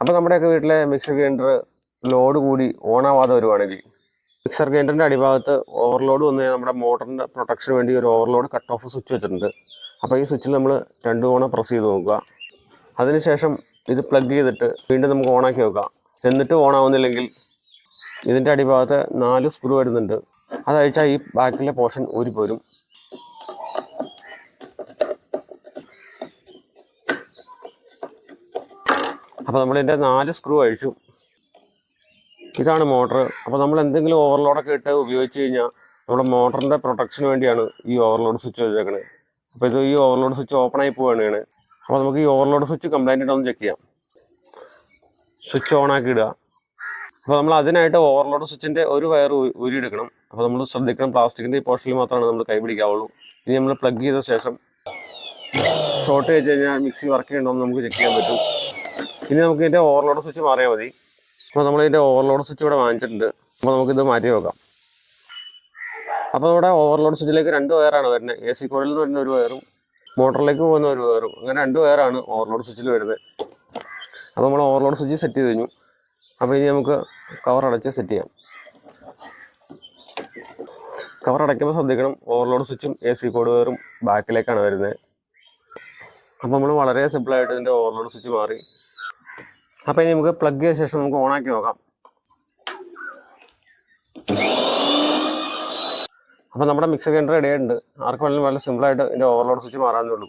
അപ്പോൾ നമ്മുടെയൊക്കെ വീട്ടിലെ മിക്സർ ഗ്രൈൻഡർ ലോഡ് കൂടി ഓണാവാതെ വരുവാണെങ്കിൽ മിക്സർ ഗ്രൈൻഡറിൻ്റെ അടിഭാഗത്ത് ഓവർലോഡ് വന്നു കഴിഞ്ഞാൽ നമ്മുടെ മോട്ടറിൻ്റെ പ്രൊട്ടക്ഷന് വേണ്ടി ഒരു ഓവർലോഡ് കട്ട് ഓഫ് സ്വിച്ച് വെച്ചിട്ടുണ്ട്. അപ്പോൾ ഈ സ്വിച്ചിൽ നമ്മൾ 2 തവണ പ്രസ് ചെയ്ത് നോക്കുക. അതിനുശേഷം ഇത് പ്ലഗ് ചെയ്തിട്ട് വീണ്ടും നമുക്ക് ഓണാക്കി നോക്കാം. എന്നിട്ട് ഓണാവുന്നില്ലെങ്കിൽ ഇതിൻ്റെ അടിഭാഗത്ത് 4 സ്ക്രൂ വരുന്നുണ്ട്. അതഴിച്ചാൽ ഈ ബാക്കിലെ പോർഷൻ ഊരിപ്പോരും. അപ്പോൾ നമ്മളിതിൻ്റെ 4 സ്ക്രൂ അഴിച്ചു. ഇതാണ് മോട്ടർ. അപ്പോൾ നമ്മൾ എന്തെങ്കിലും ഓവർലോഡൊക്കെ ഇട്ട് ഉപയോഗിച്ച് കഴിഞ്ഞാൽ നമ്മുടെ മോട്ടറിൻ്റെ പ്രൊട്ടക്ഷന് വേണ്ടിയാണ് ഈ ഓവർലോഡ് സ്വിച്ച് വെച്ചേക്കണത്. അപ്പോൾ ഇത് ഈ ഓവർലോഡ് സ്വിച്ച് ഓപ്പൺ ആയി പോവുകയാണ്. അപ്പോൾ നമുക്ക് ഈ ഓവർലോഡ് സ്വിച്ച് കംപ്ലൈൻ്റ് ഉണ്ടോ എന്ന് ചെക്ക് ചെയ്യാം. സ്വിച്ച് ഓൺ ആക്കി ഇടുക. അപ്പോൾ നമ്മൾ അതിനായിട്ട് ഓവർലോഡ് സ്വിച്ചിൻ്റെ ഒരു വയർ ഊരിയെടുക്കണം. അപ്പോൾ നമ്മൾ ശ്രദ്ധിക്കണം, പ്ലാസ്റ്റിക്കിൻ്റെ ഈ പോർഷനിൽ മാത്രമാണ് നമ്മൾ കൈ പിടിക്കാവുള്ളൂ. ഇനി നമ്മൾ പ്ലഗ് ചെയ്ത ശേഷം ഷോർട്ട് ചെയ്ത് കഴിഞ്ഞാൽ മിക്സി വർക്ക് ചെയ്യണോ എന്ന് നമുക്ക് ചെക്ക് ചെയ്യാൻ പറ്റും. ഇനി നമുക്ക് ഇതിൻ്റെ ഓവർലോഡ് സ്വിച്ച് മാറിയാൽ മതി. അപ്പോൾ നമ്മളിതിൻ്റെ ഓവർലോഡ് സ്വിച്ച് ഇവിടെ വാങ്ങിച്ചിട്ടുണ്ട്. അപ്പോൾ നമുക്കിത് മാറ്റി വെക്കാം. അപ്പോൾ നമ്മുടെ ഓവർലോഡ് സ്വിച്ചിലേക്ക് 2 വയറാണ് വരുന്നത്. AC കോയിലിൽ നിന്ന് വരുന്ന ഒരു വയറും മോട്ടറിലേക്ക് പോകുന്ന ഒരു വയറും, അങ്ങനെ 2 വയറാണ് ഓവർലോഡ് സ്വിച്ചിൽ വരുന്നത്. അപ്പോൾ നമ്മൾ ഓവർലോഡ് സ്വിച്ച് സെറ്റ് ചെയ്ത് കഴിഞ്ഞു. അപ്പോൾ ഇനി നമുക്ക് കവർ അടച്ച് സെറ്റ് ചെയ്യാം. കവർ അടയ്ക്കുമ്പോൾ ശ്രദ്ധിക്കണം, ഓവർലോഡ് സ്വിച്ചും AC കോഡ് വയറും ബാക്കിലേക്കാണ് വരുന്നത്. അപ്പോൾ നമ്മൾ വളരെ സിമ്പിളായിട്ട് ഇതിൻ്റെ ഓവർലോഡ് സ്വിച്ച് മാറി. അപ്പോൾ ഇനി നമുക്ക് പ്ലഗ് ചെയ്ത ശേഷം നമുക്ക് ഓണാക്കി നോക്കാം. അപ്പോൾ നമ്മുടെ മിക്സർ ഗ്രൈൻഡർ റെഡി ആയിട്ടുണ്ട്. ആർക്കും വേണമെങ്കിലും വളരെ സിമ്പിളായിട്ട് ഇതിൻ്റെ ഓവർലോഡ് സ്വിച്ച് മാറാവുന്നേ ഉള്ളൂ.